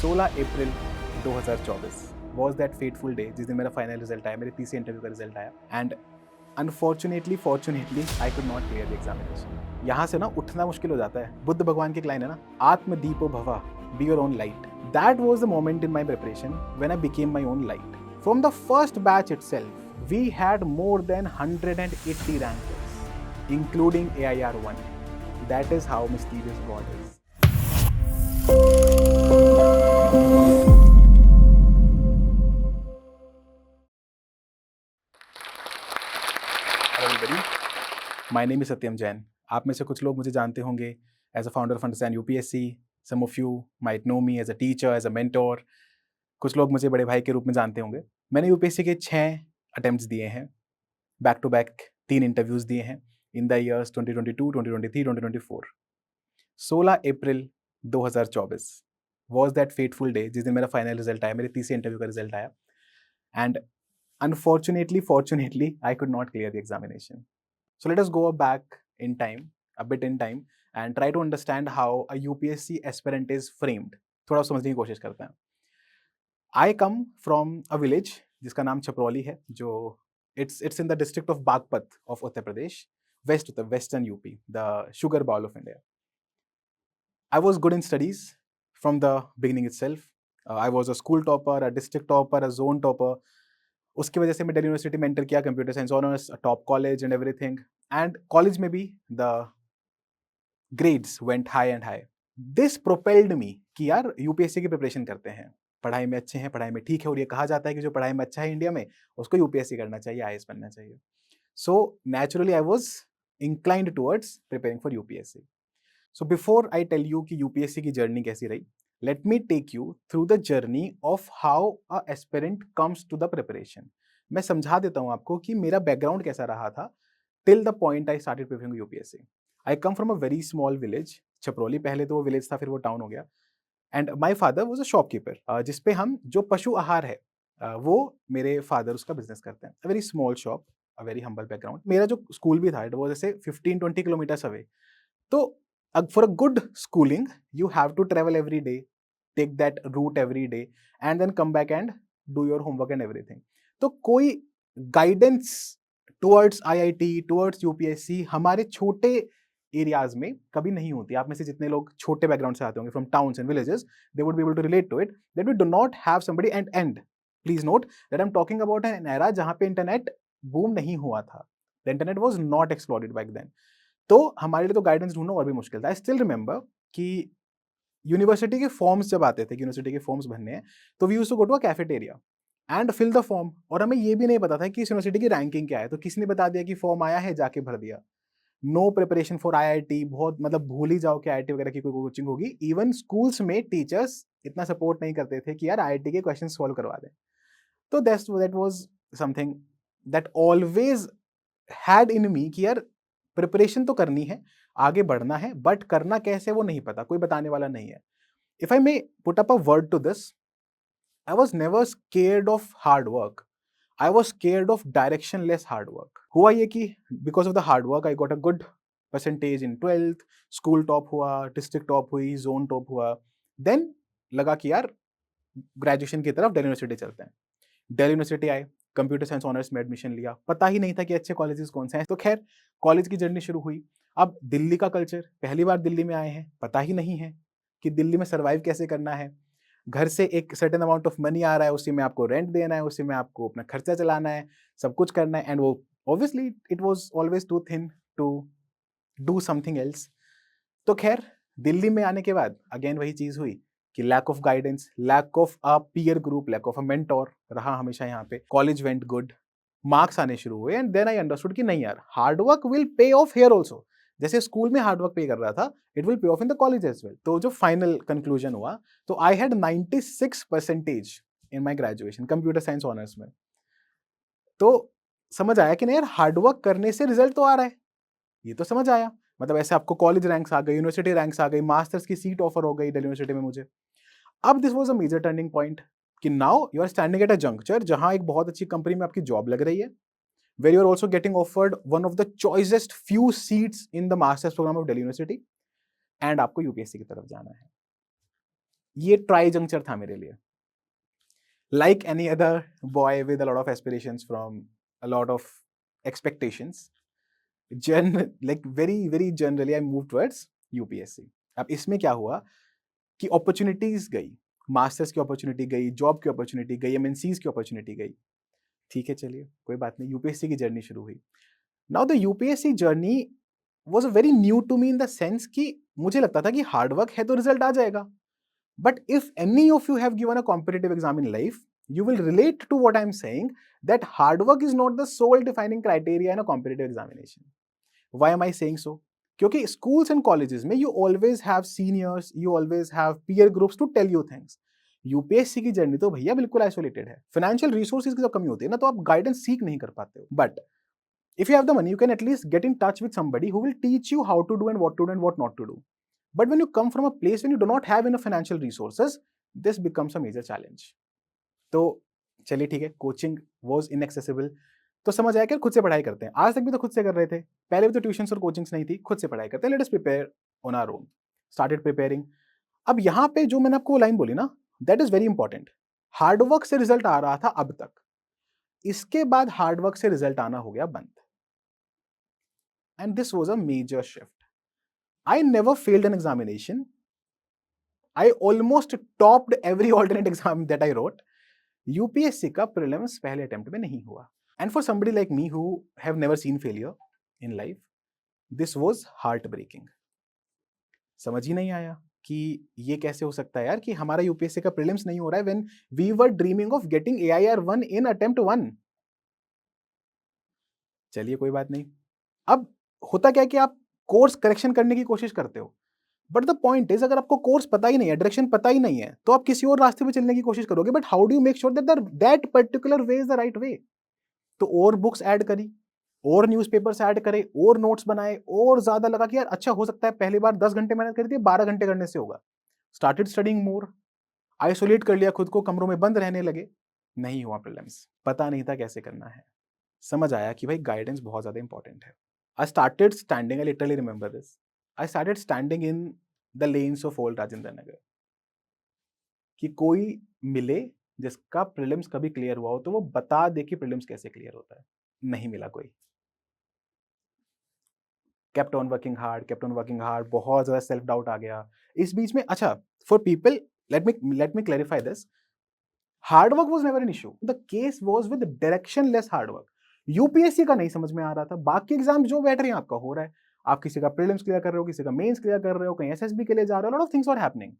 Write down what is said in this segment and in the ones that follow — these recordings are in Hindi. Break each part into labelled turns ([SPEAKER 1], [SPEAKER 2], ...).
[SPEAKER 1] 16 April 2024 was that fateful day जिस दिन मेरा फाइनल रिजल्ट आया, मेरे तीसरे इंटरव्यू का रिजल्ट आया and unfortunately fortunately I could not clear the examination. यहाँ से ना उठना मुश्किल हो जाता है। बुद्ध भगवान की एक लाइन है ना, आत्मदीपो भवा, be your own light. That was the moment in my preparation when I became my own light. From the first batch itself we had more than 180 rankers including AIR1. That is how mysterious God is. Hello everybody. My name is Satyam Jain. आप में से कुछ लोग मुझे जानते होंगे as a founder of Understand UPSC. Some of you might know me as a teacher, as a mentor. कुछ लोग मुझे बड़े भाई के रूप में जानते होंगे। मैंने यूपीएससी के 6 अटेम्प्ट्स दिए हैं, बैक टू बैक 3 इंटरव्यूज दिए हैं in the years 2022, 2023, 2024। 16 April 2024 was that fateful day जिस दिन मेरा फाइनल रिजल्ट आया, मेरे तीसरे इंटरव्यू का रिजल्ट आया and unfortunately fortunately I could not clear the examination. So let us go back in time, a bit in time, and try to understand how a UPSC aspirant is framed. थोड़ा समझने की कोशिश करते हैं। I come from a village जिसका नाम छपरौली है, जो it's in the district of Bagpat of Uttar Pradesh, western UP, the sugar bowl of India. I was good in studies from the beginning itself. I was a school topper, a district topper, a zone topper. उसकी वजह से मैं दिल्ली यूनिवर्सिटी में एंटर किया, computer science honours, top college and everything. And college में भी the grades went high and high. This propelled me कि यार यूपीएससी की प्रिपरेशन करते हैं, पढ़ाई में अच्छे हैं, पढ़ाई में ठीक है, और ये कहा जाता है कि जो पढ़ाई में अच्छा है इंडिया में उसको यूपीएससी करना चाहिए, आईएएस बनना चाहिए। So naturally I was inclined towards preparing for UPSC. So before I tell you कि यूपीएससी की जर्नी कैसी रही, let me take you through the journey of how a aspirant comes to the preparation. मैं समझा देता हूं आपको कि मेरा बैकग्राउंड कैसा रहा था till the point I started preparing UPSC. I come from a very small village, Chhaprauli. पहले तो वो विलेज था, फिर वो टाउन हो गया। And my father was a shopkeeper, जिसपे हम जो पशु आहार है वो मेरे फादर उसका बिजनेस करते हैं। A very small shop, a very humble background. मेरा जो स्कूल भी था इट वॉज जैसे 15-20 किलोमीटर्स अवे। तो for a good schooling you have to travel every day, take that route every day and then come back and do your homework and everything. तो कोई guidance towards IIT, towards UPSC हमारे छोटे एरियाज में कभी नहीं होती। आप में से जितने लोग छोटे बैकग्राउंड से आते होंगे from towns and villages, they would be able to relate to it that we do not have somebody and please note that I am talking about an era जहां पे इंटरनेट बूम नहीं हुआ था। The internet was not exploited back then. तो हमारे लिए तो गाइडेंस ढूंढना और भी मुश्किल था। आई स्टिल रिमेंबर कि यूनिवर्सिटी के फॉर्म्स जब आते थे कि यूनिवर्सिटी के फॉर्म्स भरने हैं, तो we used to go to a cafeteria and fill the form. और हमें ये भी नहीं पता था कि इस यूनिवर्सिटी की रैंकिंग क्या है, तो किसी ने बता दिया कि फॉर्म आया है, जाके भर दिया। नो प्रिपरेशन फॉर आईआईटी, बहुत मतलब भूल ही जाओ कि आईआईटी वगैरह की कोई कोचिंग होगी। इवन स्कूल्स में टीचर्स इतना सपोर्ट नहीं करते थे कि यार आईआईटी के क्वेश्चन सॉल्व करवा दें। तो that was something that always had in me कि यार प्रिपरेशन तो करनी है, आगे बढ़ना है, बट करना कैसे वो नहीं पता, कोई बताने वाला नहीं है। If I may put up a word to this, I was never scared of hard work, I was scared of directionless hard work. हुआ ये कि because of the hard work I got a good percentage in 12th, school top हुआ, डिस्ट्रिक्ट टॉप हुई, जोन टॉप हुआ। देन लगा कि यार ग्रेजुएशन की तरफ दिल्ली यूनिवर्सिटी चलते हैं। दिल्ली यूनिवर्सिटी आए, कंप्यूटर साइंस ऑनर्स में एडमिशन लिया। पता ही नहीं था कि अच्छे कॉलेजेस कौन से हैं। तो खैर कॉलेज की जर्नी शुरू हुई। अब दिल्ली का कल्चर, पहली बार दिल्ली में आए हैं, पता ही नहीं है कि दिल्ली में सर्वाइव कैसे करना है। घर से एक सर्टेन अमाउंट ऑफ मनी आ रहा है, उसी में आपको रेंट देना है, उसी में आपको अपना खर्चा चलाना है, सब कुछ करना है। एंड वो obviously it was always to thin to do something else. तो खैर दिल्ली में आने के बाद अगेन वही चीज हुई कि lack of guidance, lack of a peer group, lack of a mentor रहा हमेशा यहाँ पे। कॉलेज वेंट गुड, मार्क्स आने शुरू हुए एंड देन आई अंडरस्टूड कि नहीं यार, hard work will pay off here also. जैसे स्कूल में हार्ड वर्क पे कर रहा था, it will pay off in the college as well. तो जो फाइनल कंक्लूजन हुआ, तो I had 96% in my graduation computer science honours में। तो समझ आया कि नहीं यार, हार्ड वर्क करने से रिजल्ट तो आ रहा है, ये तो समझ आया। मतलब ऐसे आपको कॉलेज रैंक्स आ गई, यूनिवर्सिटी रैंक्स आ गई, मास्टर्स की सीट ऑफर हो गई दिल्ली यूनिवर्सिटी में मुझे। अब this was a major turning point कि now you are standing at a junction जहां एक बहुत अच्छी कंपनी में आपकी जॉब लग रही है, where you are also getting offered one of the choicest few seats in the masters programme of Delhi university, and आपको यूपीएससी की तरफ जाना है। ये ट्राई जंक्चर था मेरे लिए. Like any other boy with a lot of aspirations from a lot of expectations, like very generally I moved towards UPSC. अब इसमें क्या हुआ कि अपॉर्चुनिटीज गई, मास्टर्स की अपॉर्चुनिटी गई, जॉब की अपॉर्चुनिटी गई, एमएनसीज की अपॉर्चुनिटी गई. ठीक है, चलिए कोई बात नहीं, यूपीएससी की जर्नी शुरू हुई. Now the UPSC journey was very new to me in the sense कि मुझे लगता था कि हार्डवर्क है तो रिजल्ट आ जाएगा. But if any of you have given a competitive exam in life, you will relate to what I'm saying, that hard work is not the sole defining criteria in a competitive examination. Why am I saying so? क्योंकि schools and colleges में you always have seniors, you always have peer groups to tell you things. UPSC की जर्नी तो भैया बिल्कुल आइसोलेटेड है. फाइनेंशियल रिसोर्सेज की जब कमी होती है ना, तो आप गाइडेंस सीख नहीं कर पाते हो. But if you have the money, you can at least get in touch with somebody who will teach you how to do and what to do and what not to do. But when you come from a place when you do not have enough financial resources, this becomes a major challenge. तो चलिए ठीक है, कोचिंग वॉज इनएक्सेसिबल. तो समझ आया कि खुद से पढ़ाई करते हैं. आज तक भी तो खुद से कर रहे थे, पहले भी तो ट्यूशन और कोचिंग्स नहीं थी, खुद से पढ़ाई करते हैं. Let us prepare on our own. Started preparing. अब यहाँ पे जो मैंने आपको लाइन बोली ना, that is very important. Hard work से रिजल्ट आ रहा था अब तक, इसके बाद हार्डवर्क से रिजल्ट आना हो गया बंद. And this was a major shift. I never failed an examination. I almost topped every alternate exam that I wrote. UPSC का prelims पहले attempt में नहीं हुआ. And for somebody like me who have never seen failure in life, this was heartbreaking. समझ ही नहीं आया कि ये कैसे हो सकता है यार कि हमारा यूपीएससी का प्रीलिम्स नहीं हो रहा है when we were dreaming of getting AIR 1 in attempt 1. चलिए कोई बात नहीं. अब होता क्या है कि आप कोर्स करेक्शन करने की कोशिश करते हो, बट द पॉइंट इज अगर आपको कोर्स पता ही नहीं है, डायरेक्शन पता ही नहीं है, तो आप किसी और रास्ते पे चलने की कोशिश करोगे. But how do you make sure that that particular way is the right way? तो और बुक्स ऐड करी, और न्यूज़पेपर्स ऐड करे, और नोट्स बनाए, और ज्यादा लगा कि यार अच्छा हो सकता है पहली बार 10 घंटे मेहनत करी थी, 12 घंटे करने से होगा. स्टार्टेड स्टडिंग मोर, आइसोलेट कर लिया खुद को, कमरों में बंद रहने लगे. नहीं हुआ प्रीलिम्स. पता नहीं था कैसे करना है. समझ आया कि भाई गाइडेंस बहुत ज्यादा इंपॉर्टेंट है. I started standing, I literally remember this. I started standing in the lanes of old Rajendra Nagar. कि कोई मिले जिसका प्रीलिम्स कभी क्लियर हुआ हो तो वो बता दे कि प्रीलिम्स कैसे क्लियर होता है. नहीं मिला कोई. kept on working hard, बहुत ज़्यादा सेल्फ डाउट आ गया. इस बीच में अच्छा, for people, let me clarify this. Hard work was never an issue. The case was with directionless hard work. UPSC का नहीं समझ में आ रहा था. बाकी एग्जाम जो बैठ रहे हैं आपका हो रहा है. आप किसी का प्रीलिम्स क्लियर कर रहे हो, किसी का मेंस क्लियर कर रहे हो, कहीं एसएसबी के लिए जा रहे हो, lot of things are happening.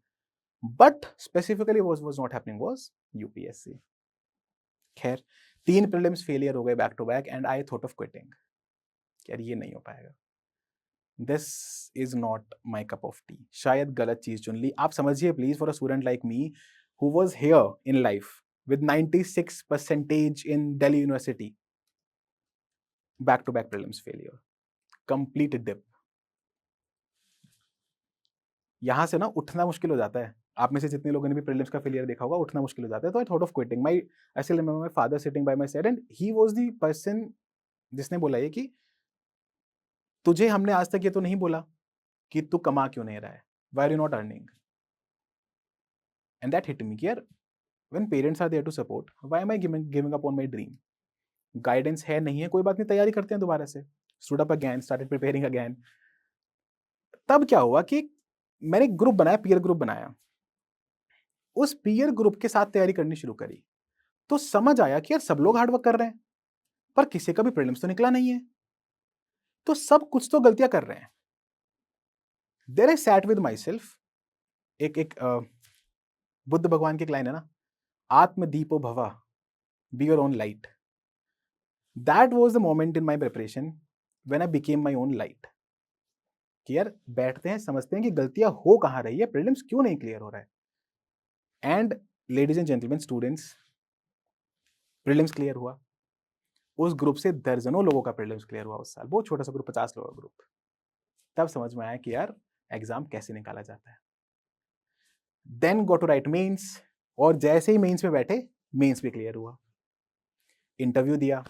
[SPEAKER 1] But specifically was not happening was UPSC. खैर 3 प्रीलिम्स फेलियर हो गए back to back and I thought of quitting. यार ये नहीं हो पाएगा. This is not my cup of tea. शायद गलत चीज चुन ली. आप समझिए please, for a student like me who was here in life with 96% in Delhi University, back-to-back prelims failure, complete dip. यहाँ से ना उठना मुश्किल हो जाता है. आप में से जितने लोगों ने भी प्रीलिम्स का फेलियर देखा होगा, उठना मुश्किल हो जाता है. तो I thought of quitting. My I still remember my father sitting bye my side and he was the person जिसने बोला ये कि तुझे हमने आज तक ये तो नहीं बोला कि तू कमा क्यों नहीं रहा है, why are you not earning. And that hit me कि यार when parents are there to support, why am I giving up on my dream? Guidance है नहीं है, कोई बात नहीं, तैयारी करते हैं दोबारा से. Stood up again, started preparing again. तब क्या हुआ कि मैंने एक ग्रुप बनाया, पीयर ग्रुप बनाया. उस पीयर ग्रुप के साथ तैयारी करनी शुरू करी. तो समझ आया कि यार सब लोग हार्डवर्क कर रहे हैं, पर किसी का भी प्रीलिम्स तो निकला नहीं है. तो सब कुछ तो गलतियां कर रहे हैं. There I sat with myself. एक बुद्ध भगवान की एक लाइन है ना, आत्मदीपो भवा, be your own light. That was the moment in my preparation when I became my own light. कि यार बैठते हैं, समझते हैं कि गलतियां हो कहाँ रही है, प्रीलिम्स क्यों नहीं क्लियर हो रहा है. And ladies and gentleman students, prelims clear हुआ. उस ग्रुप से दर्जनों लोगों का प्रीलिम्स क्लियर हुआ उस साल. बहुत छोटा सा ग्रुप, 50 लोगों का ग्रुप. तब समझ में आया कि यार एग्जाम कैसे निकाला जाता है. Then go to write mains, और जैसे ही मेंस में बैठे, मेंस भी क्लियर हुआ. इंटरव्यू दिया.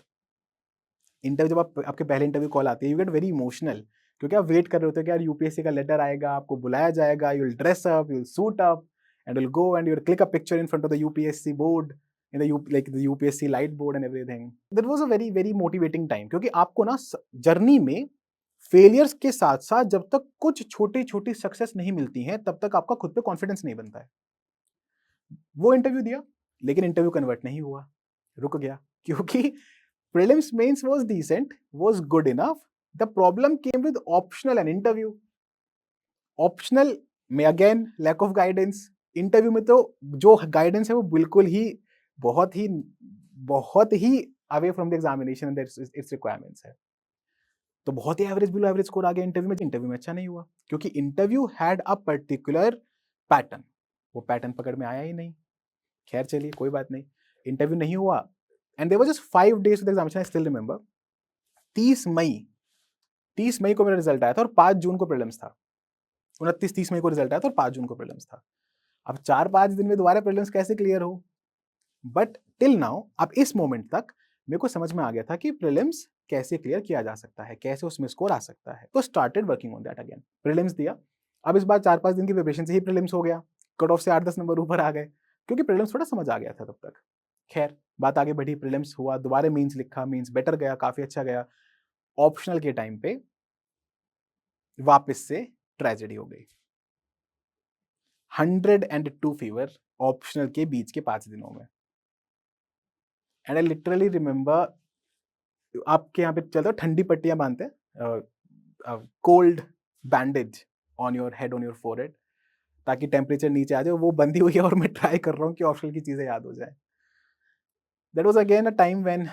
[SPEAKER 1] इंटरव्यू जब आपके पहले इंटरव्यू कॉल आती है, यू गेट वेरी इमोशनल, क्योंकि आप वेट कर रहे होते हो कि यार यूपीएससी का लेटर आएगा, आपको बुलाया जाएगा, you will dress up, you will suit up, and you'll go and you'll click a picture in front of the UPSC board, in the like the UPSC light board and everything. That was a very very motivating time, क्योंकि आपको ना जर्नी में फेलियर्स के साथ साथ जब तक कुछ छोटी छोटी सक्सेस नहीं मिलती हैं तब तक आपका खुद पे कॉन्फिडेंस नहीं बनता है. वो इंटरव्यू दिया, लेकिन इंटरव्यू कन्वर्ट नहीं हुआ, रुक गया, क्योंकि prelims mains was decent, was good enough. The problem came with optional and interview. Optional में again lack of guidance, interview में तो जो गाइडेंस है वो बिल्कुल ही बहुत ही away from the examination and its requirements है. तो बहुत ही एवरेज बिलो एवरेज स्कोर आ गया इंटरव्यू में अच्छा नहीं हुआ, क्योंकि interview had a particular pattern. वो पैटर्न पकड़ में आया ही नहीं. खैर चलिए कोई बात नहीं, इंटरव्यू नहीं हुआ. And there was just 5 days to the examination. I still remember 30 मई को मेरा रिजल्ट आया था और 5 जून को प्रीलिम्स था. 29-30 मई को रिजल्ट आया था और 5 जून को प्रीलिम्स था. अब 4-5 दिन में दोबारा प्रीलिम्स कैसे क्लियर हो? बट टिल नाउ, अब इस मोमेंट तक मेरे को समझ में आ गया था कि प्रीलिम्स कैसे क्लियर किया जा सकता है, कैसे उसमें स्कोर आ सकता है. तो started working on that again. Prelims दिया. अब इस बार 4-5 दिन की प्रिपरेशन से ही प्रीलिम्स हो गया. कट ऑफ से 8-10 नंबर ऊपर आ गए, क्योंकि प्रीलिम्स थोड़ा समझ आ गया था तब तक. खैर बात आगे बढ़ी, प्रीलिम्स हुआ, दोबारा मेंस लिखा, मेंस बेटर गया, काफी अच्छा गया. ऑप्शनल के टाइम पे वापस से ट्रेजेडी हो गई. 102 फीवर ऑप्शनल के बीच के 5 दिनों में. एंड आई लिटरली रिमेंबर, आपके यहाँ पे चलता है ठंडी पट्टियां बांधते हैं, cold bandage on your head, on your forehead, ताकि टेम्परेचर नीचे आ जाए. वो बंदी हुई है और मैं ट्राई कर रहा हूँ कि ऑप्शनल की चीजें याद हो जाए. That was again a time when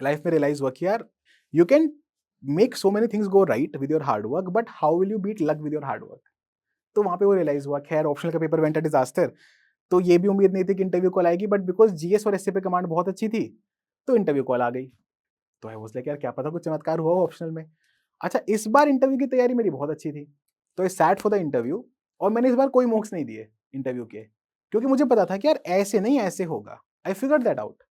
[SPEAKER 1] life में रियलाइज हुआ कि यार you can make so many things go right with your hard work, but how will you beat luck with your hard work. तो वहां पे वो रियलाइज हुआ. खैर ऑप्शनल का पेपर वेंट अ डिजास्टर. तो ये भी उम्मीद नहीं थी कि इंटरव्यू कॉल आएगी, बट बिकॉज जीएस और एसए पे कमांड बहुत अच्छी थी तो इंटरव्यू कॉल आ गई. तो आई वाज लाइक यार क्या पता कुछ चमत्कार हुआ हो ऑप्शनल में. अच्छा, इस बार इंटरव्यू की तैयारी मेरी बहुत अच्छी थी, तो I sat for the interview. और मैंने इस बार कोई मॉक्स नहीं दिए इंटरव्यू के, क्योंकि मुझे पता था कि यार ऐसे नहीं ऐसे होगा. I figured that out.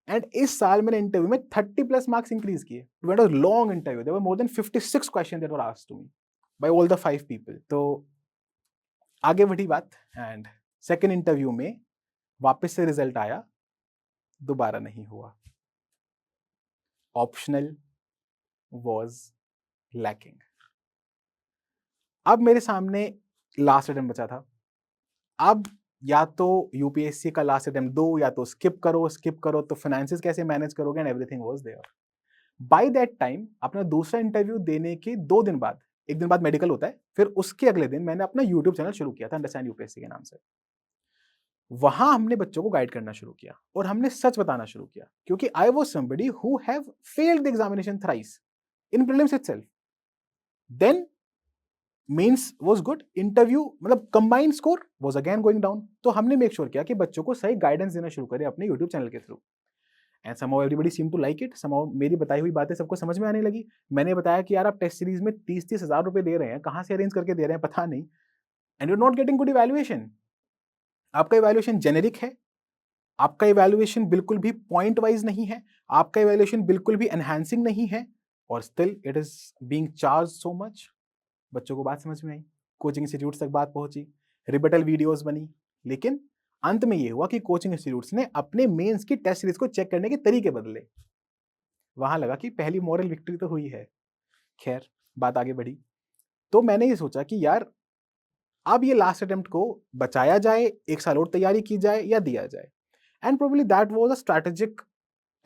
[SPEAKER 1] And इस साल मैंने इंटरव्यू में 30+ मार्क्स इंक्रीज किए. It was a long interview. There were more than 56 question that were asked to me by all the 5 people. तो आगे बढ़ी बात एंड सेकंड इंटरव्यू में वापस से रिजल्ट आया, दोबारा नहीं हुआ. Optional was lacking. अब मेरे सामने लास्ट अटेम्प्ट बचा था. अब या तो यूपीएससी का लास्ट अटेम्प्ट दो, या तो स्किप करो तो फाइनेंसेस कैसे मैनेज करोगे, and everything was there. By that time अपना दूसरा इंटरव्यू देने के 2 दिन बाद, एक दिन बाद मेडिकल होता है, फिर उसके अगले दिन मैंने अपना यूट्यूब चैनल शुरू किया था, अंडरस्टैंड यूपीएससी के नाम से. वहां हमने बच्चों को गाइड करना शुरू किया और हमने सच बताना शुरू किया, क्योंकि I was somebody who have failed the examination thrice in prelims itself. Then mains was good, interview मतलब combined score was again going down. तो हमने मेक श्योर किया कि बच्चों को सही गाइडेंस देना शुरू करें अपने यूट्यूब चैनल के through. And somehow everybody seem to like it. Somehow मेरी बताई हुई बातें सबको समझ में आने लगी. मैंने बताया कि यार आप टेस्ट सीरीज में 30-30 हज़ार रुपए दे रहे हैं, कहां से अरेंज करके दे रहे हैं पता नहीं, and you are not getting good evaluation. आपका इवैल्यूएशन जेनेरिक है, आपका इवैल्यूएशन बिल्कुल भी पॉइंट वाइज नहीं है, आपका इवैल्यूएशन बिल्कुल भी एनहांसिंग नहीं है, और still it is being charge so much. बच्चों को बात समझ में आई, कोचिंग इंस्टीट्यूट तक बात पहुंची, रिबटल वीडियोस बनी, लेकिन अंत में यह हुआ कि कोचिंग इंस्टीट्यूट्स ने अपने मेंस की टेस्ट सीरीज को चेक करने के तरीके बदले. वहां लगा कि पहली मॉरल विक्ट्री तो हुई है. खैर बात आगे बढ़ी, तो मैंने ये सोचा कि यार अब ये लास्ट अटेम्प्ट को बचाया जाए, एक साल और तैयारी की जाए या दिया जाए. And probably that was a strategic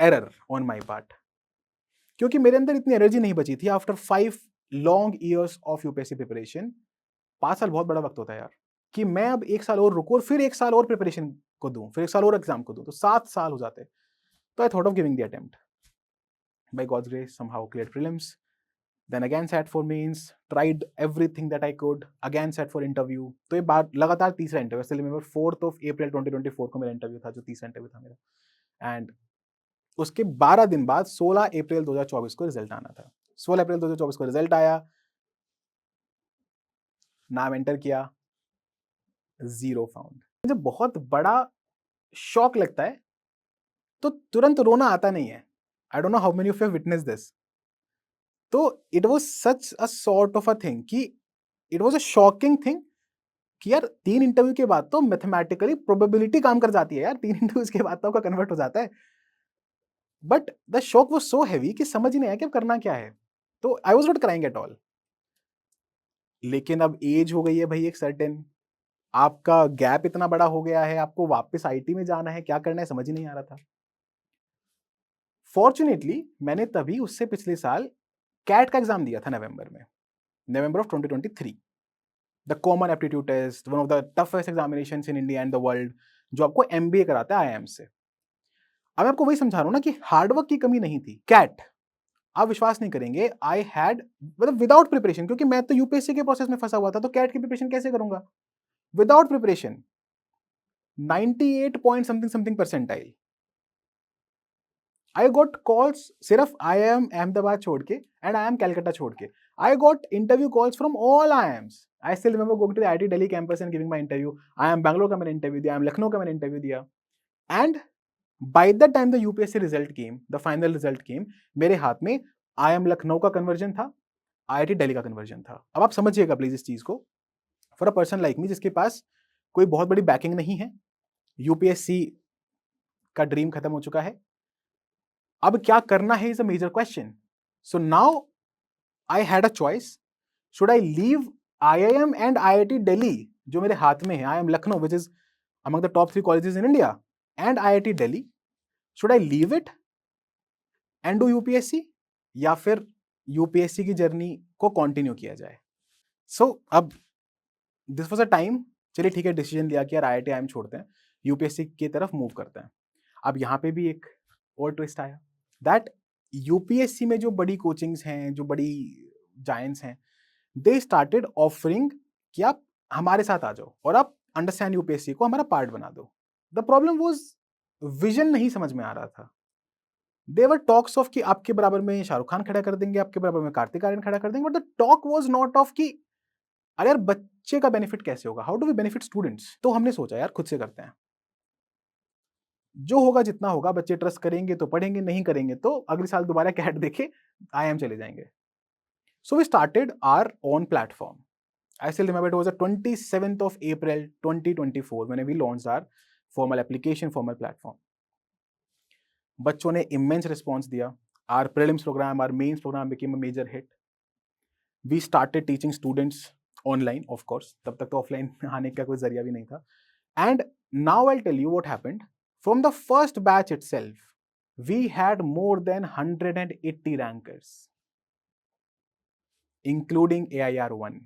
[SPEAKER 1] error on my part, क्योंकि मेरे अंदर इतनी एनर्जी नहीं बची थी after 5 long years of UPSC preparation. 5 साल बहुत बड़ा वक्त होता है यार, कि मैं अब 1 साल और रुकूं और फिर 1 साल और प्रिपरेशन को दूं, फिर 1 साल और एग्जाम को दूं, तो 7 साल हो जाते. तो I thought of giving the attempt. By God's grace somehow cleared prelims, then again sat for mains, tried everything that I could, again sat for interview. तो ये बात लगातार तीसरा interview. still remember 4th of April 2024 को मेरा इंटरव्यू था, जो तीसरा इंटरव्यू था मेरा. एंड उसके 12 दिन बाद 16 अप्रैल 2024 को रिजल्ट आना था. 16 अप्रैल 2024 को रिजल्ट आया, नाम एंटर किया, 0 फाउंड. मुझे बहुत बड़ा शॉक लगता है, तो तुरंत रोना आता नहीं है. I don't know how many of you have witnessed this. तो it was such a sort of a thing कि it was a shocking thing कि यार 3 इंटरव्यू के बाद तो मैथमेटिकली प्रोबेबिलिटी काम कर जाती है यार, 3 इंटरव्यूज के बाद तो आपका कन्वर्ट हो जाता है। But the shock was so heavy कि समझ ही नहीं आया कि अब करना क्या है। तो I was not crying at all. लेकिन अब एज हो गई है भाई एक सर्टेन, आपका गैप इतना बड़ा हो गया है, आपको वापस आईटी में जाना है, क्या करना है समझ ही नहीं आ रहा था। फॉर्चुनेटली मैंने तभी उससे पिछले साल कैट का एग्जाम दिया था नवंबर में, November of 2023। The common aptitude test, one of the toughest examinations in India and the world, जो आपको एमबीए कराता है आईआईएम से। अब मैं आपको वही समझा रहा हूं ना कि हार्डवर्क की कमी नहीं थी। कैट, आप विश्वास नहीं करेंगे, आई हैड मतलब विदाउट प्रिपरेशन, क्योंकि मैं तो यूपीएससी के प्रोसेस में फंसा हुआ था, तो कैट की प्रिपरेशन कैसे करूंगा without preparation. 98 point something something percentile. I got calls, सिर्फ IIM अहमदाबाद छोड़ के एंड IIM कलकत्ता छोड़ के, I got interview calls from all IIMs। I still remember going to the IIT Delhi campus and giving my interview. IIM Bangalore का मैंने इंटरव्यू दिया, IIM लखनऊ का मैंने इंटरव्यू दिया। And by the time the UPSC result came, the final result came, मेरे हाथ में IIM लखनऊ का कन्वर्जन था, IIT दिल्ली का कन्वर्जन था। अब आप समझिएगा प्लीज इस चीज को। For a person like me जिसके पास कोई बहुत बड़ी बैकिंग नहीं है, यूपीएससी का ड्रीम खत्म हो चुका है, अब क्या करना है is a major question. So now I had a choice, should I leave IIM and IIT Delhi जो मेरे हाथ में है, IIM Lucknow which is among the top 3 colleges in India and IIT Delhi, should I leave it and do UPSC या फिर यूपीएससी की जर्नी को कंटिन्यू किया जाए। सो अब दिस वाज अ टाइम, चलिए ठीक है, डिसीजन लिया कि यार IIT IIM छोड़ते हैं, यूपीएससी की तरफ मूव करते हैं। अब यहाँ पे भी एक और ट्विस्ट आया, दैट यूपीएससी में जो बड़ी कोचिंग्स हैं, जो बड़ी जायंट्स हैं, दे स्टार्टेड ऑफरिंग कि आप हमारे साथ आ जाओ और आप अंडरस्टैंड यूपीएससी को हमारा पार्ट बना दो। द प्रॉब्लम वाज विजन नहीं समझ में आ रहा था। देवर टॉक्स ऑफ कि आपके बराबर में शाहरुख खान खड़ा कर देंगे, आपके बराबर में कार्तिक आर्यन खड़ा कर देंगे, but the talk was not of कि अरे यार बच्चे का बेनिफिट कैसे होगा, how do we benefit students. तो हमने सोचा यार खुद से करते हैं, जो होगा जितना होगा, बच्चे ट्रस्ट करेंगे तो पढ़ेंगे, नहीं करेंगे तो अगले साल दोबारा कैट देखे IIM चले जाएंगे। So we started our own platform. I still remember it was the 27th of April 2024 when we launched our formal application, formal platform. बच्चों ने immense response दिया. Our prelims program, our mains program became a major hit. We started teaching students online, of course. तब तक तो offline आने का कोई जरिया भी नहीं था. And now I'll tell you what happened. From the first batch itself, we had more than 180 rankers, including AIR1.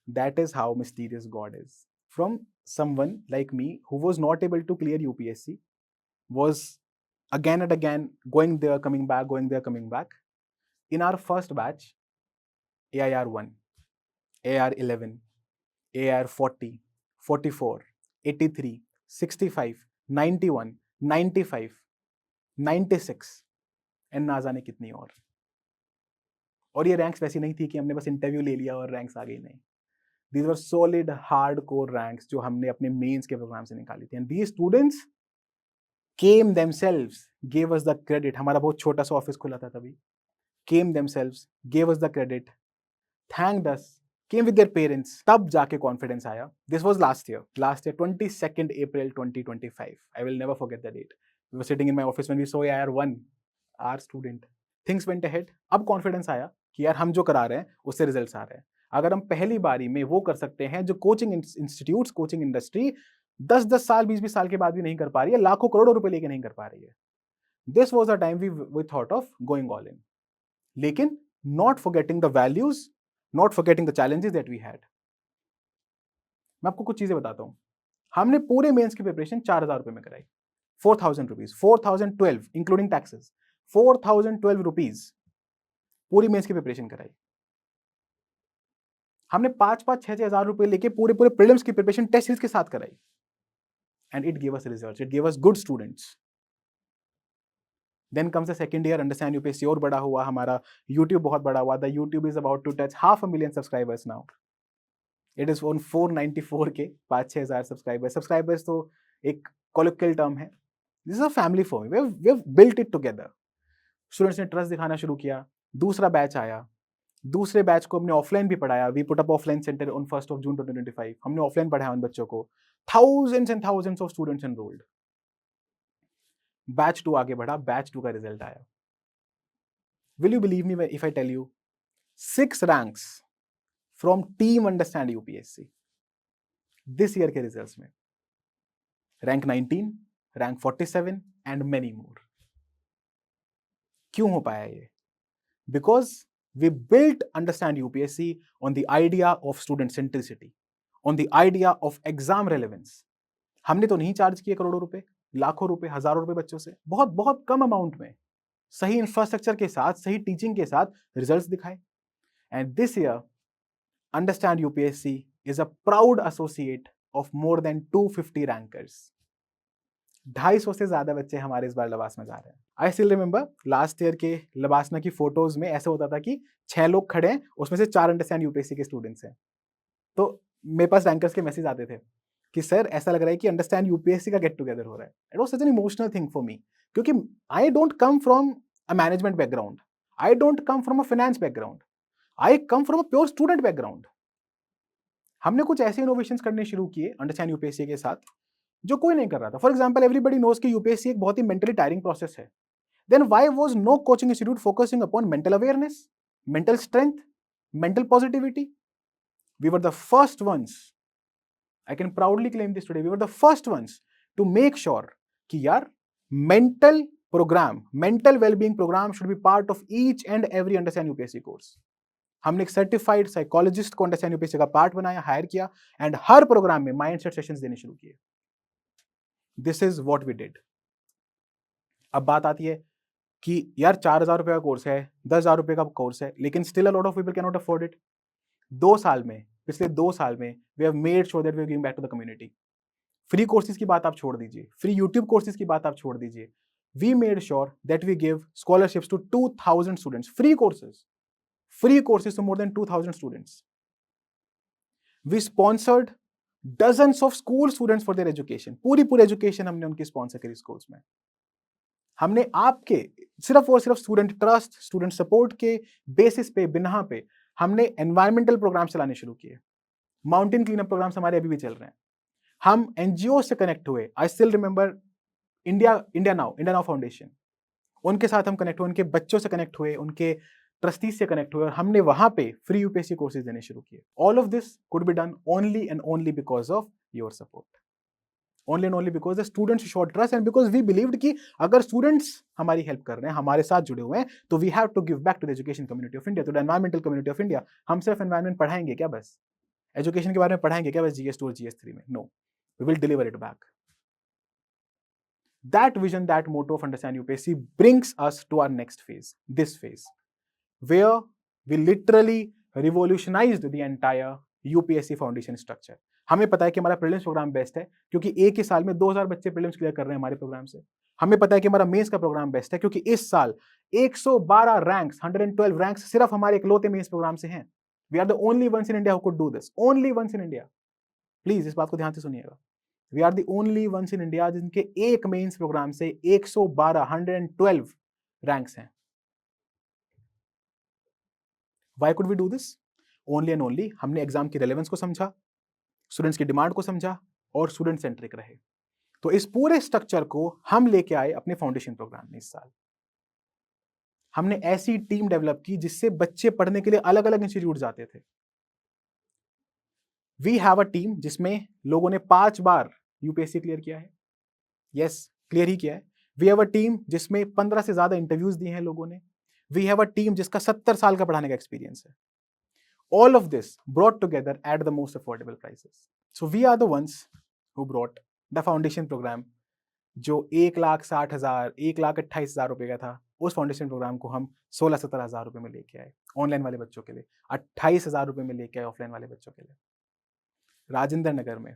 [SPEAKER 1] That is how mysterious God is. From someone like me who was not able to clear UPSC, was again and again going there, coming back, going there, coming back. In our first batch, AIR1, AIR11, AIR40, 44, 83, 65, 91, 95, 96 and ना जाने कितनी और ये रैंक्स वैसी नहीं थी कि हमने बस इंटरव्यू ले लिया और रैंक्स आ गई, नहीं। These were solid hardcore ranks जो हमने अपने मेंस के प्रोग्राम से निकाली थी, and these students came themselves, gave us the credit. हमारा बहुत छोटा सा ऑफिस खुला था तभी, came themselves, gave us the credit, thanked us, came with their parents. तब जाके कॉन्फिडेंस आया. This was last year 22nd April 2025. I will never forget the date. We were sitting in my office when we saw AIR1, our student. Things went ahead. अब कॉन्फिडेंस आया कि यार हम जो करा रहे हैं उससे रिजल्ट्स आ रहे हैं. अगर हम पहली बारी में वो कर सकते हैं जो कोचिंग इंस्टीट्यूट्स, कोचिंग इंडस्ट्री 10-10 साल, 20-20 साल के बाद भी नहीं कर पा रही है, लाखों करोड़ों रुपए लेके नहीं कर पा रही है. This was a time we thought of going all in, लेकिन not forgetting the values, not forgetting the challenges that we had. मैं आपको कुछ चीजें बताता हूं. हमने पूरे मेंस की प्रिपरेशन 4,000 रुपए में कराई. 4,000 रुपीज, 4,012 इंक्लूडिंग टैक्सेस, 4,012 रुपीज पूरी मेंस की प्रिपरेशन कराई. हमने 5-5, 6-6 हजार रुपए लेके पूरे प्रीलिम्स की प्रिपरेशन टेस्ट सीरीज के साथ कराई, and it give us results, it give us good students. Then comes the second year, understand UPSC और बड़ा हुआ, हमारा यूट्यूब बहुत बड़ा हुआ. The YouTube is about to touch 500,000 subscribers now. It is on 494 K, 5-6 हजार सब्सक्राइबर्स. सब्सक्राइबर्स तो एक कॉलोकियल टर्म है. This is a family for me, we have built it together. Students ने ट्रस्ट दिखाना शुरू किया. दूसरा बैच आया, दूसरे बैच को हमने ऑफलाइन भी पढ़ाया, we put up offline centre on 1st of June 2025, हमने ऑफलाइन पढ़ाया उन बच्चों को, thousands and thousands of students enrolled. Batch 2 आगे बढ़ा, बैच 2 का रिजल्ट आया। Will you believe me if I tell you 6 ranks from team understand UPSC this year के रिजल्ट्स में, rank 19, rank 47 and many more. क्यों हो पाया ये? Because we built understand UPSC on the idea of student centricity, on the idea of exam relevance. हमने तो नहीं चार्ज किए करोड़ों रुपए, लाखों रुपए, हजारों रुपए बच्चों से, बहुत बहुत कम अमाउंट में सही इंफ्रास्ट्रक्चर के साथ, सही टीचिंग के साथ रिजल्ट्स दिखाए। And this year understand UPSC is a proud associate of more than 250 rankers. 250 से ज्यादा बच्चे हमारे इस बार लबास में जा रहे हैं। आई स्टिल रिमेंबर लास्ट ईयर के लबासना की फोटोज में ऐसे होता था कि 6 लोग खड़े हैं, उसमें से 4 अंडरस्टैंड यूपीएससी के स्टूडेंट्स हैं। तो मेरे पास रैंकर्स के मैसेज आते थे कि सर ऐसा लग रहा है कि अंडरस्टैंड यूपीएससी का गेट टुगेदर हो रहा है। It was such an emotional thing for me, क्योंकि I don't come from a management background, I don't come from a finance background, I come from a pure student background. हमने कुछ ऐसे इनोवेशंस करने शुरू किए अंडरस्टैंड यूपीएससी के साथ जो कोई नहीं कर रहा था। फॉर एग्जाम्पल, एवरीबडी नोज कि यूपीएससी एक बहुत ही मेंटली टायरिंग प्रोसेस है। Then why was no coaching institute focusing upon mental awareness, mental strength, mental positivity? We were the first ones, I can proudly claim this today, we were the first ones to make sure कि यार mental program, mental well-being program should be part of each and every Understand UPSC course. हमने एक सर्टिफाइड साइकोलॉजिस्ट को अंडरस्टैंड यूपीएससी का पार्ट बनाया, हायर किया एंड हर प्रोग्राम में माइंडसेट सेशंस देने शुरू किए। This is what we did. अब बात आती है कि यार 4,000 रुपए का कोर्स है, 10,000 रुपए का कोर्स है, लेकिन still a lot of people can not afford it. 2 साल में, पिछले 2 साल में we have made sure that we are giving back to the community. Free courses की बात आप छोड़ दीजिए, फ्री यूट्यूब कोर्सेज की बात आप छोड़ दीजिए, we made sure that we give scholarships to 2,000 students, free courses to more than 2,000 students. We sponsored dozens of school students for their education. पूरी एजुकेशन हमने उनकी स्पॉन्सर करी स्कूल्स में। हमने आपके सिर्फ और सिर्फ स्टूडेंट ट्रस्ट, स्टूडेंट सपोर्ट के बेसिस पे, बिना पे हमने एनवायरमेंटल प्रोग्राम चलाने शुरू किए। माउंटेन क्लीनअप प्रोग्राम्स हमारे अभी भी चल रहे हैं। हम एनजीओ से कनेक्ट हुए। आई still remember India now foundation, उनके साथ हम कनेक्ट हुए, उनके बच्चों से कनेक्ट हुए, उनके ट्रस्टीज से कनेक्ट हुए और हमने वहां पे फ्री यूपीएससी कोर्सेज देने शुरू किए। All of this could be done only and only because of your support, only and only because the students showed trust and because we believed कि अगर स्टूडेंट्स हमारी हेल्प कर रहे हैं, हमारे साथ जुड़े हुए हैं, तो we have to give back to the education community of India, to the environmental community of India. हम सिर्फ एनवायरमेंट पढ़ाएंगे क्या बस? एजुकेशन के बारे में पढ़ाएंगे क्या बस GS2 और GS3 में? No, we will deliver it back. That vision, that motto of Understand UPSC brings us to our next phase, this phase, where we literally revolutionized the entire UPSC foundation structure. हमें पता है कि हमारा प्रीलिम्स प्रोग्राम बेस्ट है क्योंकि एक ही साल में 2,000 बच्चे प्रीलिम्स क्लियर कर रहे हैं हमारे प्रोग्राम से। हमें पता है कि हमारा मेंस का प्रोग्राम बेस्ट है क्योंकि इस साल 112 रैंक्स, 112 रैंक्स सिर्फ हमारे इकलौते मेंस प्रोग्राम से हैं। We are the only ones in India who could do this, only ones in India. Please इस बात को ध्यान से सुनिएगा। We are the only ones in India जिनके एक मेंस प्रोग्राम से 112 रैंक्स हैं। Why could we do this? Only and only हमने एग्जाम की रेलेवेंस को समझा, स्टूडेंट्स की डिमांड को समझा और स्टूडेंट सेंट्रिक रहे। तो इस पूरे स्ट्रक्चर को हम लेके आए अपने फाउंडेशन प्रोग्राम में। इस साल हमने ऐसी टीम डेवलप की जिससे बच्चे पढ़ने के लिए अलग अलग इंस्टीट्यूट जाते थे। वी हैव अ टीम जिसमें लोगों ने 5 बार यूपीएससी क्लियर किया है। यस, क्लियर ही किया है। वी हैव अ टीम जिसमें 15 से ज्यादा इंटरव्यूज दिए हैं लोगों ने। वी हैव अ टीम जिसका 70 साल का पढ़ाने का एक्सपीरियंस है। All of this brought together at the most affordable prices. So we are the ones who brought the foundation program, जो 1,60,000, 1,28,000 रुपए का था। उस फाउंडेशन प्रोग्राम को हम 16-17,000 रुपए में लेके आए ऑनलाइन वाले बच्चों के लिए, 28,000 रुपए में लेके आए ऑफलाइन वाले बच्चों के लिए, राजेंद्र नगर में।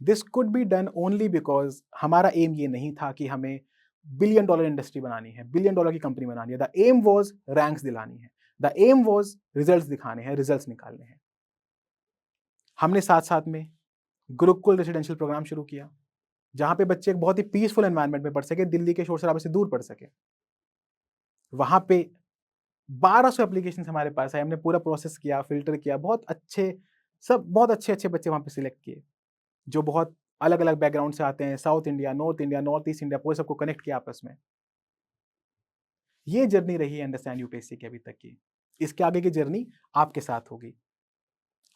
[SPEAKER 1] This could be done only because हमारा एम ये नहीं था कि हमें $1 बिलियन इंडस्ट्री बनानी है, $1 बिलियन की कंपनी बनानी है। द एम वॉज रैंक्स दिलानी है, द एम वॉज रिजल्ट्स दिखाने हैं, रिजल्ट्स निकालने हैं। हमने साथ साथ में गुरुकुल रेसिडेंशियल प्रोग्राम शुरू किया जहां पे बच्चे एक बहुत ही पीसफुल एनवायरनमेंट में पढ़ सके, दिल्ली के शोर शराबे से दूर पढ़ सके। वहां पे 1200 एप्लीकेशन हमारे पास है, हमने पूरा प्रोसेस किया, फिल्टर किया, बहुत अच्छे बच्चे वहाँ पे सिलेक्ट किए, जो बहुत अलग-अलग बैकग्राउंड से आते हैं, south India, north east India, पूरे सबको कनेक्ट किया आपस में। ये जर्नी रही है अंडरस्टैंड यूपीएससी की अभी तक की। इसके आगे की जर्नी आपके साथ होगी।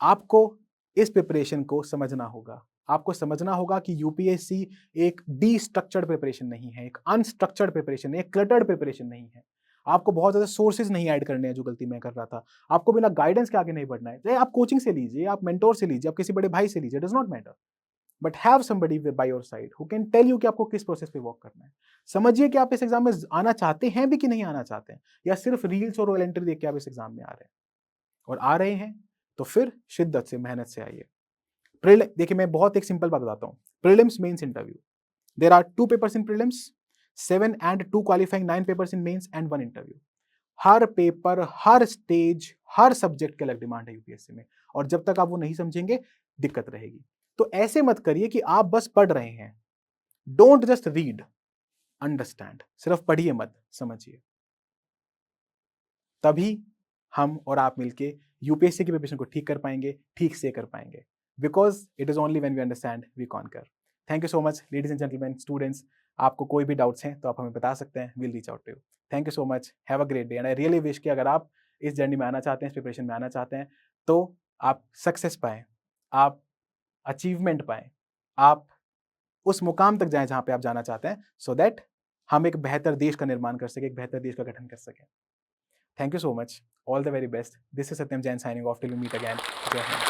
[SPEAKER 1] आपको इस प्रिपरेशन को समझना होगा। आपको समझना होगा कि यूपीएससी एक डिस्ट्रक्चर्ड प्रिपरेशन नहीं है, एक अनस्ट्रक्चर्ड प्रिपरेशन है, एक क्लटर्ड प्रिपरेशन नहीं है। आपको बहुत ज़्यादा सोर्सेज नहीं ऐड करने हैं, जो गलती मैं कर रहा था। आपको बिना गाइडेंस के आगे नहीं बढ़ना है। चाहे आप कोचिंग से लीजिए, आप मेंटोर से लीजिए, आप किसी बड़े भाई से लीजिए, does not matter. But have somebody by your side who can tell you कि आपको किस प्रोसेस पे वर्क करना है। समझिए कि आप इस एग्जाम में आना चाहते हैं भी कि नहीं आना चाहते हैं, या सिर्फ रील्स और रोल एंट्री देख के आप इस एग्जाम में आ रहे हैं। और आ रहे हैं तो फिर शिद्दत से, मेहनत से आइए। देखिए, मैं बहुत एक सिंपल बात बताता हूँ। Prelims mains interview, there are 2 papers in prelims, 7 and 2 qualifying 9 papers in mains and 1 interview. हर पेपर, हर स्टेज, हर सब्जेक्ट के अलग डिमांड है यूपीएससी में, और जब तक आप वो नहीं समझेंगे दिक्कत रहेगी। तो ऐसे मत करिए कि आप बस पढ़ रहे हैं। Don't just read, understand. सिर्फ पढ़िए मत, समझिए। तभी हम और आप मिलके यूपीएससी की प्रिपरेशन को ठीक कर पाएंगे, ठीक से कर पाएंगे। Because it is only when we understand we conquer. Thank you so much ladies and gentleman, students. आपको कोई भी डाउट्स हैं तो आप हमें बता सकते हैं, will reach out to you. Thank you so much, have a great day, and I really wish कि अगर आप इस जर्नी में आना चाहते हैं, इस प्रिपरेशन में आना चाहते हैं, तो आप सक्सेस पाएँ, आप अचीवमेंट पाएँ, आप उस मुकाम तक जाएँ जहाँ पे आप जाना चाहते हैं, सो दैट हम एक बेहतर देश का निर्माण कर सकें, एक बेहतर देश का गठन कर सकें। Thank you so much. All the very best. This is Satyam Jain signing off till we meet again. Jai Hind.